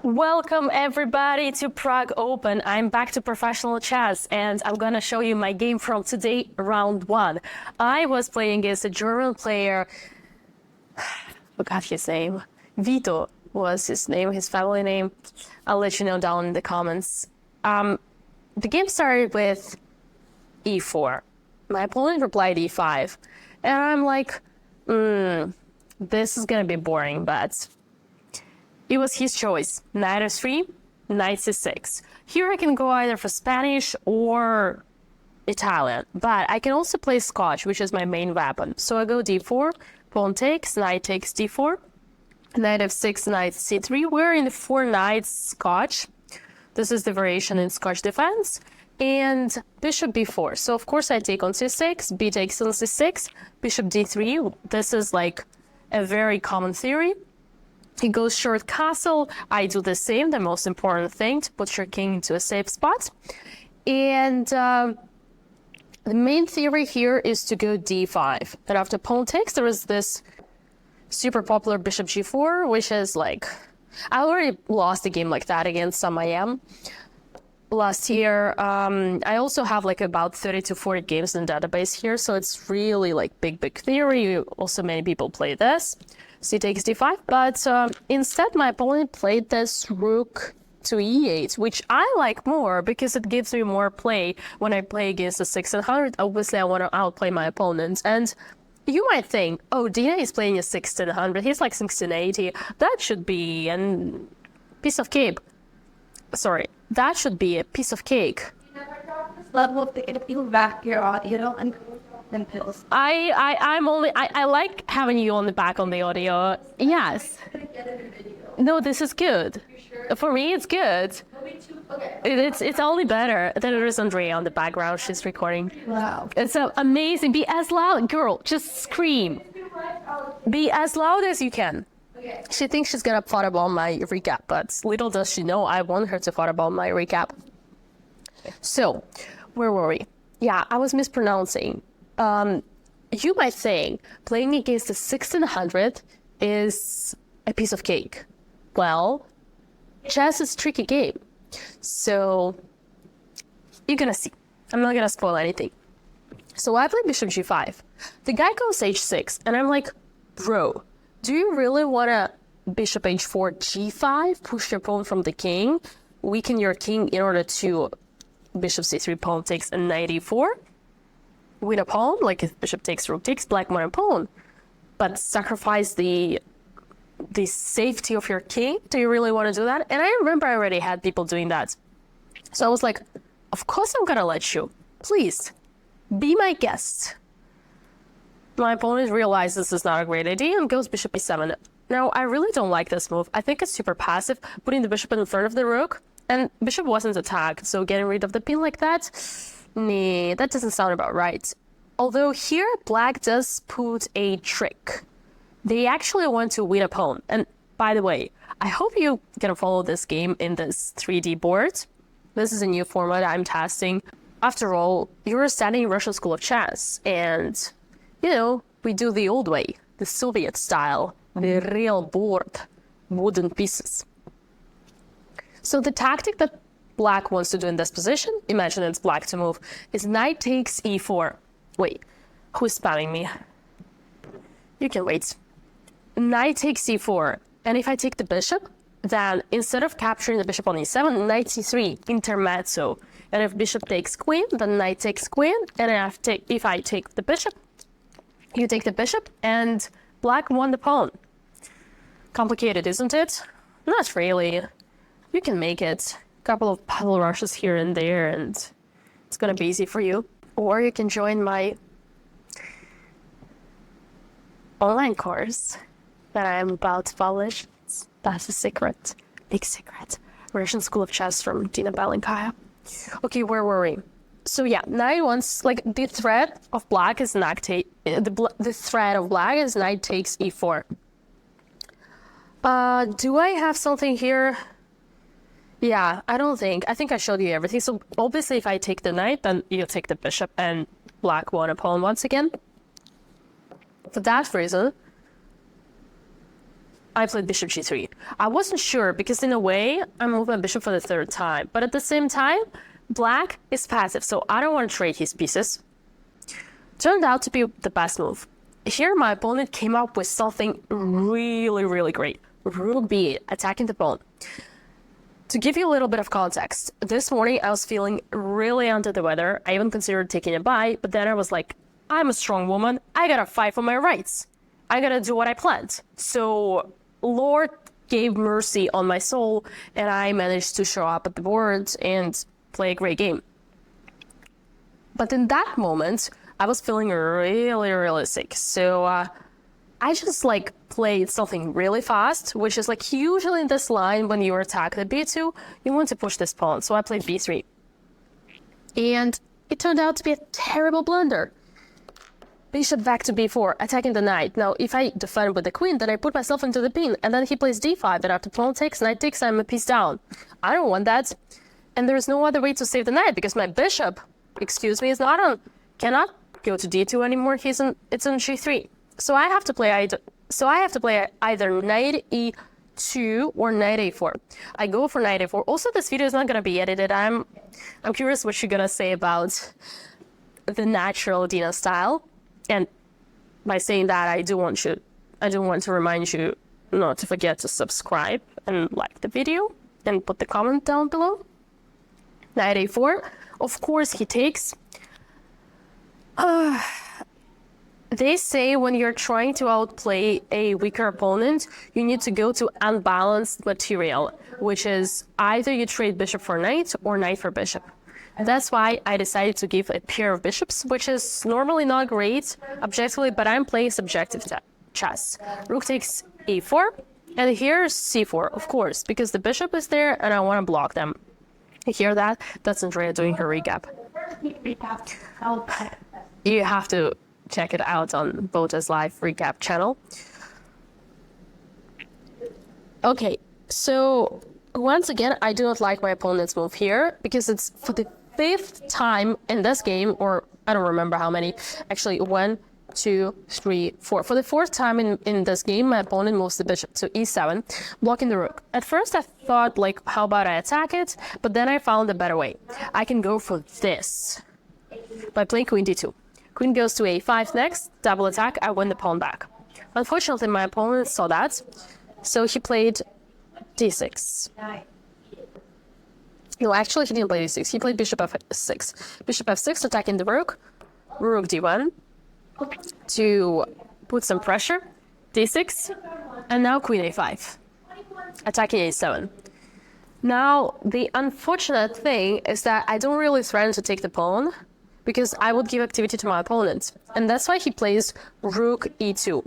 Welcome everybody to Prague Open. I'm back to professional chess and I'm gonna show you my game from today, round 1. I was playing against a German player, forgot his name. Vito was his name, his family name. I'll let you know down in the comments. The game started with e4. My opponent replied e5. And I'm like, this is gonna be boring, but it was his choice. Knight f3, knight c6. Here I can go either for Spanish or Italian, but I can also play Scotch, which is my main weapon. So I go d4, pawn takes, knight takes d4, knight f6, knight c3. We're in 4 knights Scotch. This is the variation in Scotch defense. And bishop b4. So of course I take on c6, b takes on c6, bishop d3. This is like a very common theory. He goes short castle. I do the same, the most important thing, to put your king into a safe spot. And the main theory here is to go d5. And after pawn takes, there is this super popular bishop g4, which is like, I already lost a game like that against some IM last year. I also have like about 30 to 40 games in the database here, so it's really like big theory. Also many people play this. C takes d5, but instead my opponent played this rook to e8, which I like more because it gives me more play when I play against a 1600. Obviously, I want to outplay my opponent. And you might think, oh, Dina is playing a 1600. He's like 1680. That should be a piece of cake. Sorry, that should be a piece of cake. Level of the if you back your audio and pills. I like having you on the back on the audio. Yes. No, this is good. Sure? For me, it's good. Okay. It's only better. Then there is Andrea on the background. She's recording. Wow. It's amazing. Be as loud, girl. Just scream. Be as loud as you can. Okay. She thinks she's gonna photobomb my recap, but little does she know I want her to photobomb my recap. So, where were we? Yeah, I was mispronouncing. You might think playing against the 1600 is a piece of cake. Well, chess is a tricky game. So, you're gonna see. I'm not gonna spoil anything. So I play bishop g5. The guy goes h6, and I'm like, bro, do you really wanna bishop h4, g5, push your pawn from the king, weaken your king in order to bishop c3, pawn takes, and knight e4? Win a pawn, like if bishop takes, rook takes, black won a pawn, but sacrifice the safety of your king? Do you really want to do that? And I remember I already had people doing that. So I was like, of course I'm gonna let you. Please, be my guest. My opponent realizes this is not a great idea and goes bishop e7. Now, I really don't like this move. I think it's super passive, putting the bishop in front of the rook, and bishop wasn't attacked, so getting rid of the pin like that, nah, that doesn't sound about right. Although here, black does put a trick. They actually want to win a pawn. And by the way, I hope you're gonna follow this game in this 3D board. This is a new format I'm testing. After all, you're studying Russian School of Chess, and, you know, we do the old way, the Soviet style, the real board, wooden pieces. So the tactic that black wants to do in this position, imagine it's black to move, is knight takes e4. Wait, who's spamming me? You can wait. Knight takes e4, and if I take the bishop, then instead of capturing the bishop on e7, knight c3, intermezzo. And if bishop takes queen, then knight takes queen, and if I take the bishop, you take the bishop, and black won the pawn. Complicated, isn't it? Not really. You can make it. Couple of puzzle rushes here and there, and it's gonna be easy for you. Or you can join my online course that I am about to publish. That's a secret, big secret. Russian School of Chess from Dina Belenkaya. Okay, where were we? So yeah, knight wants, like, the threat of black is knight the threat of black is knight takes e4. Do I have something here? Yeah, I don't think. I think I showed you everything. So obviously if I take the knight, then you take the bishop and black won a pawn once again. For that reason, I played bishop g3. I wasn't sure because in a way, I moved my bishop for the third time. But at the same time, black is passive, so I don't want to trade his pieces. Turned out to be the best move. Here, my opponent came up with something really, really great. Rook b8, attacking the pawn. To give you a little bit of context, this morning I was feeling really under the weather. I even considered taking a bite, but then I was like, I'm a strong woman. I gotta fight for my rights. I gotta do what I planned. So Lord gave mercy on my soul, and I managed to show up at the board and play a great game. But in that moment, I was feeling really, really sick. So I just like played something really fast, which is like usually in this line when you attack the b2, you want to push this pawn. So I played b3. And it turned out to be a terrible blunder. Bishop back to b4, attacking the knight. Now, if I defend with the queen, then I put myself into the pin, and then he plays d5, and after pawn takes, knight takes, I'm a piece down. I don't want that. And there's no other way to save the knight, because my bishop, excuse me, is not on, cannot go to d2 anymore. It's on g3. So I have to play either knight e2 or knight a4. I go for knight a4. Also, this video is not gonna be edited. I'm curious what you're gonna say about the natural Dina style. And by saying that, I do want to remind you not to forget to subscribe and like the video and put the comment down below. Knight a4. Of course, he takes. They say when you're trying to outplay a weaker opponent, you need to go to unbalanced material, which is either you trade bishop for knight or knight for bishop. That's why I decided to give a pair of bishops, which is normally not great objectively, but I'm playing subjective chess. Rook takes a4, and here's c4, of course, because the bishop is there and I want to block them. You hear that? That's Andrea doing her recap. You have to check it out on Bota's live recap channel. Okay, so once again, I do not like my opponent's move here because it's for the 5th time in this game, or I don't remember how many. Actually, 1, 2, 3, 4. For the 4th time in this game, my opponent moves the bishop to e7, blocking the rook. At first, I thought, like, how about I attack it? But then I found a better way. I can go for this by playing queen d2. Queen goes to a5 next, double attack, I win the pawn back. Unfortunately, my opponent saw that, so he played d6. No, actually, he didn't play d6. He played bishop f6. Bishop f6, attacking the rook. Rook d1 to put some pressure. d6, and now queen a5, attacking a7. Now, the unfortunate thing is that I don't really threaten to take the pawn, because I would give activity to my opponent. And that's why he plays rook e2.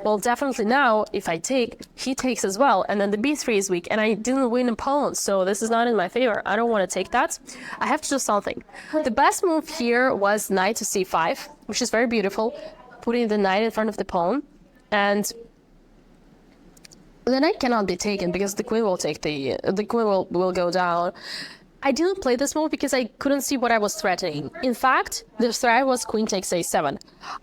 Well, definitely now, if I take, he takes as well, and then the b3 is weak, and I didn't win a pawn, so this is not in my favor. I don't want to take that. I have to do something. The best move here was knight to c5, which is very beautiful, putting the knight in front of the pawn, and the knight cannot be taken because the queen will take the queen will go down. I didn't play this move because I couldn't see what I was threatening. In fact, the threat was queen takes a7.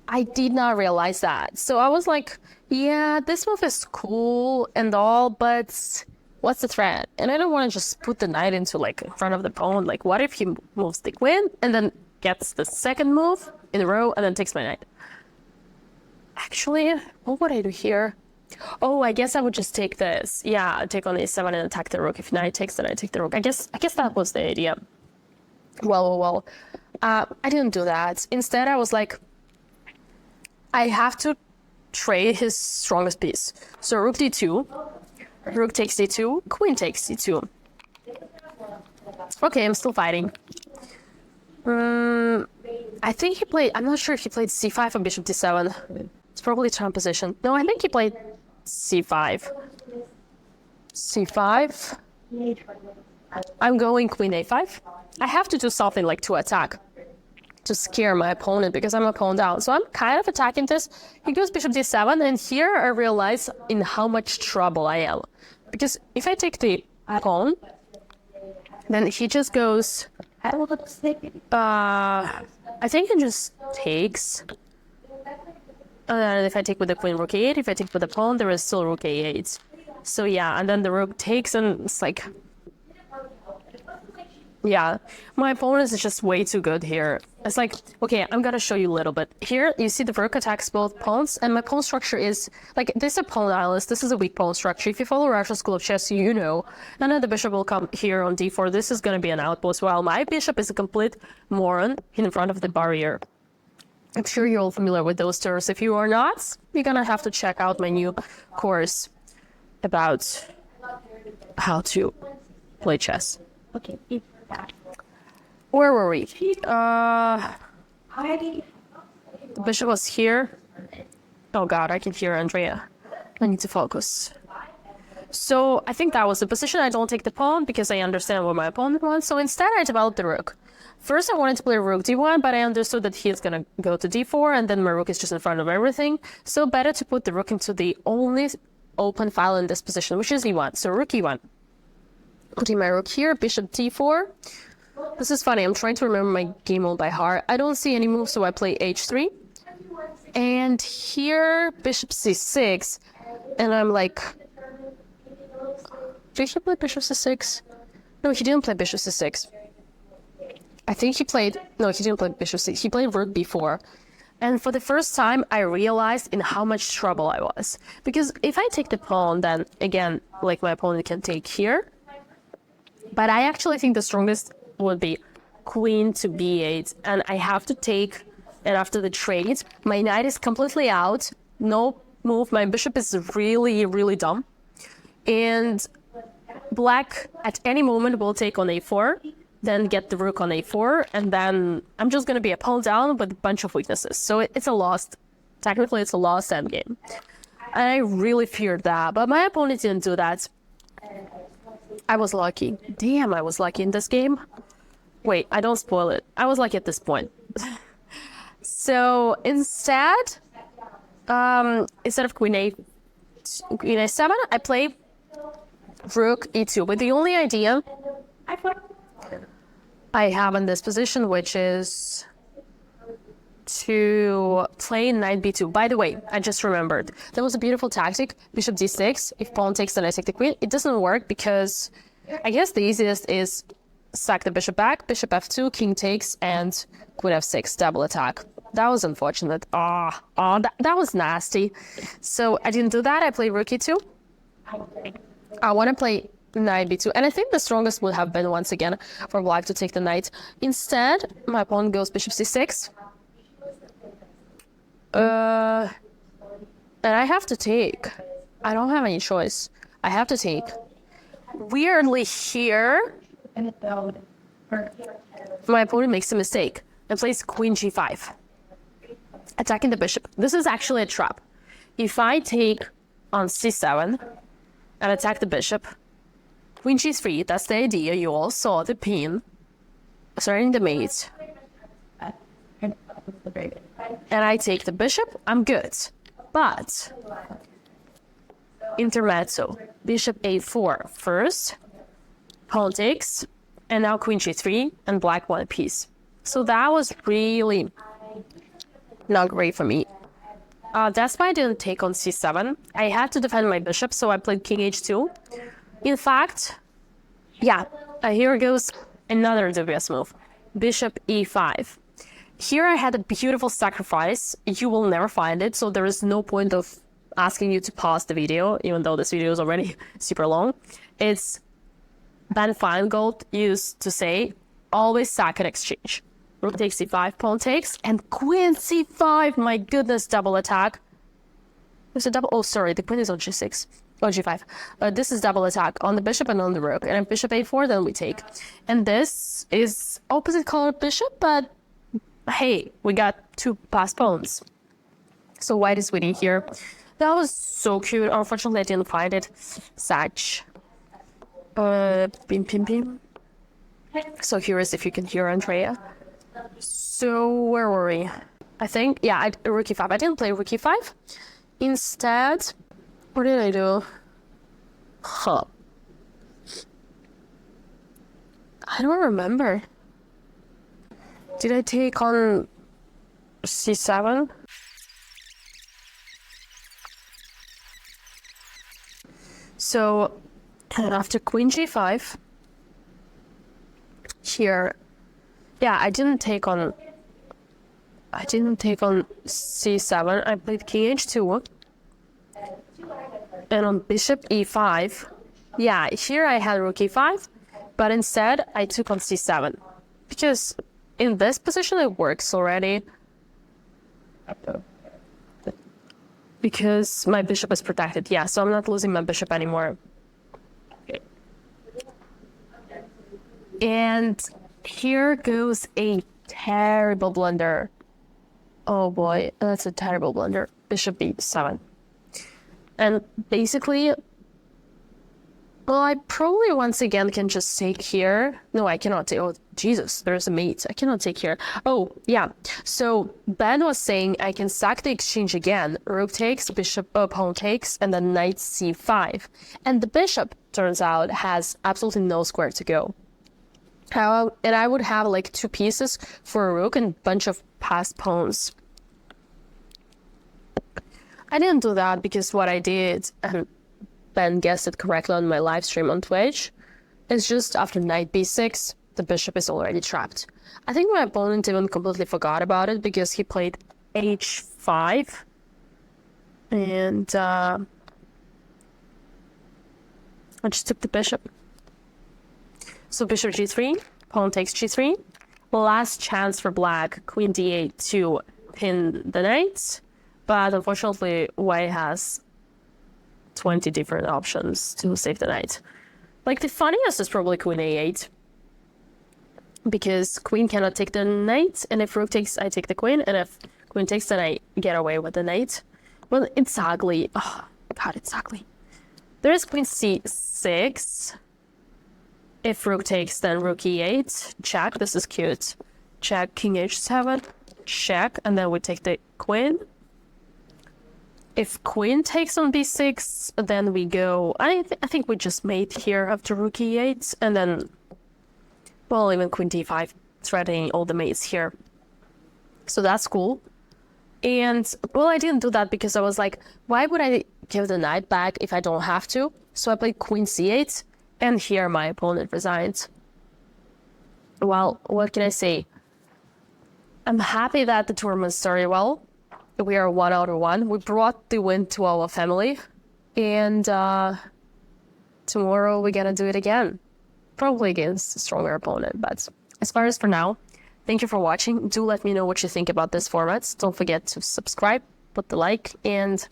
I did not realize that. So I was like, yeah, this move is cool and all, but what's the threat? And I don't want to just put the knight into like in front of the pawn. Like, what if he moves the queen and then gets the second move in a row and then takes my knight? Actually, what would I do here? Oh, I guess I would just take this. Yeah, take on a7 and attack the rook. If knight takes, then I take the rook. I guess that was the idea. Well. I didn't do that. Instead, I was like, I have to trade his strongest piece. So rook d2, rook takes d2, queen takes d2. Okay, I'm still fighting. I think he played, I'm not sure if he played c5 or bishop d7. It's probably turn position. No, I think he played c5. c5. I'm going queen a5. I have to do something like to attack, to scare my opponent because I'm a pawn down. So I'm kind of attacking this. He goes bishop d7, and here I realize in how much trouble I am. Because if I take the pawn, then he just goes... I think he just takes... And if I take with the queen, rook a8. If I take with the pawn, there is still rook a8. So yeah, and then the rook takes, and it's like... Yeah, my opponent is just way too good here. It's like, okay, I'm gonna show you a little bit. Here, you see the rook attacks both pawns, and my pawn structure is, like, this is a pawn island, this is a weak pawn structure. If you follow Russian School of Chess, you know. And then the bishop will come here on d4. This is gonna be an outpost, while my bishop is a complete moron in front of the barrier. I'm sure you're all familiar with those terms. If you are not, you're gonna have to check out my new course about how to play chess. Okay. Where were we? The bishop was here. Oh god, I can hear Andrea. I need to focus. So I think that was the position. I don't take the pawn because I understand what my opponent wants. So instead I developed the rook. First I wanted to play rook d1, but I understood that he's gonna go to d4, and then my rook is just in front of everything. So better to put the rook into the only open file in this position, which is e1. So rook e1. Putting my rook here, bishop d4. This is funny, I'm trying to remember my game mode by heart. I don't see any moves, so I play h3. And here, bishop c6. And I'm like... Did he play bishop c6? No, he didn't play bishop c6. I think he played... No, he didn't play bishop c6. He played rook b4. And for the first time, I realized in how much trouble I was. Because if I take the pawn, then, again, like my opponent can take here. But I actually think the strongest would be queen to b8, and I have to take, and after the trade, my knight is completely out, no move, my bishop is really, really dumb, and black at any moment will take on a4, then get the rook on a4, and then I'm just going to be a pawn down with a bunch of weaknesses, so it's a lost, technically it's a lost endgame. And I really feared that, but my opponent didn't do that. I was lucky. Damn, I was lucky in this game. Wait, I don't spoil it. I was lucky at this point. So instead of queen a7, I play rook e2 with the only idea I have in this position, which is to play knight b2. By the way, I just remembered. That was a beautiful tactic. Bishop d6. If pawn takes, then I take the queen. It doesn't work because I guess the easiest is sack the bishop back, bishop f2, king takes, and queen f6, double attack. That was unfortunate. That was nasty. So I didn't do that. I played rook e2. I want to play knight b2. And I think the strongest would have been, once again, for black to take the knight. Instead, my pawn goes bishop c6. And I have to take. I don't have any choice. I have to take. Weirdly here, my opponent makes a mistake and plays queen g5, attacking the bishop. This is actually a trap. If I take on c7 and attack the bishop, queen g3, that's the idea. You all saw the pin, starting the mate. And I take the bishop, I'm good. But intermezzo, bishop a4 first, pawn takes, and now queen g3, and black one piece. So that was really not great for me. That's why I didn't take on c7. I had to defend my bishop, so I played king h2. In fact, yeah, here goes another dubious move. Bishop e5. Here I had a beautiful sacrifice. You will never find it, so there is no point of asking you to pause the video, even though this video is already super long. It's Ben Feingold used to say, always sack and exchange. Rook takes c5, pawn takes, and queen c5. My goodness, double attack. There's a double, oh sorry, the queen is on g6. Oh, g5. This is double attack on the bishop and on the rook. And if bishop a4, then we take. And this is opposite colored bishop, but hey, we got two passed pawns. So white is winning here. That was so cute. Unfortunately, I didn't find it. Sach. Bim, bim, bim. So curious if you can hear Andrea. So where were we? I think, yeah, rook e5. I didn't play rook e5. Instead, what did I do? Huh. I don't remember. Did I take on c7? So after queen g5, here, yeah, I didn't take on c7. I played king h2, and on bishop e5, yeah, here I had rook e5, but instead I took on c7 because in this position it works already. Because my bishop is protected, yeah, so I'm not losing my bishop anymore. Okay. And here goes a terrible blunder. Oh boy, that's a terrible blunder. Bishop b7. And basically, well, I probably once again can just take here. No, I cannot take. Oh, Jesus, there's a mate. I cannot take here. Oh, yeah. So Ben was saying I can sack the exchange again. Rook takes, bishop, pawn takes, and then knight c5. And the bishop, turns out, has absolutely no square to go. And I would have like 2 pieces for a rook and a bunch of passed pawns. I didn't do that because what I did, and Ben guessed it correctly on my live stream on Twitch, is just after knight b6, the bishop is already trapped. I think my opponent even completely forgot about it because he played h5. And I just took the bishop. So bishop g3, pawn takes g3. Last chance for black, queen d8 to pin the knight. But unfortunately, white has 20 different options to save the knight. Like, the funniest is probably queen a8. Because queen cannot take the knight, and if rook takes, I take the queen, and if queen takes, then I get away with the knight. Well, it's ugly. Oh, God, it's ugly. There's queen c6. If rook takes, then rook e8. Check, this is cute. Check, king h7. Check, and then we take the queen. If queen takes on b6, then we go... I think we just mate here after rook e8, and then... Well, even queen d5, threatening all the mates here. So that's cool. And, well, I didn't do that because I was like, why would I give the knight back if I don't have to? So I played queen c8, and here my opponent resigned. Well, what can I say? I'm happy that the tournament started well. We are 1 out of 1. We brought the win to our family. And tomorrow we're gonna do it again. Probably against a stronger opponent. But as far as for now, thank you for watching. Do let me know what you think about this format. Don't forget to subscribe, put the like, and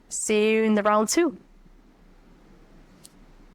see you in the round 2.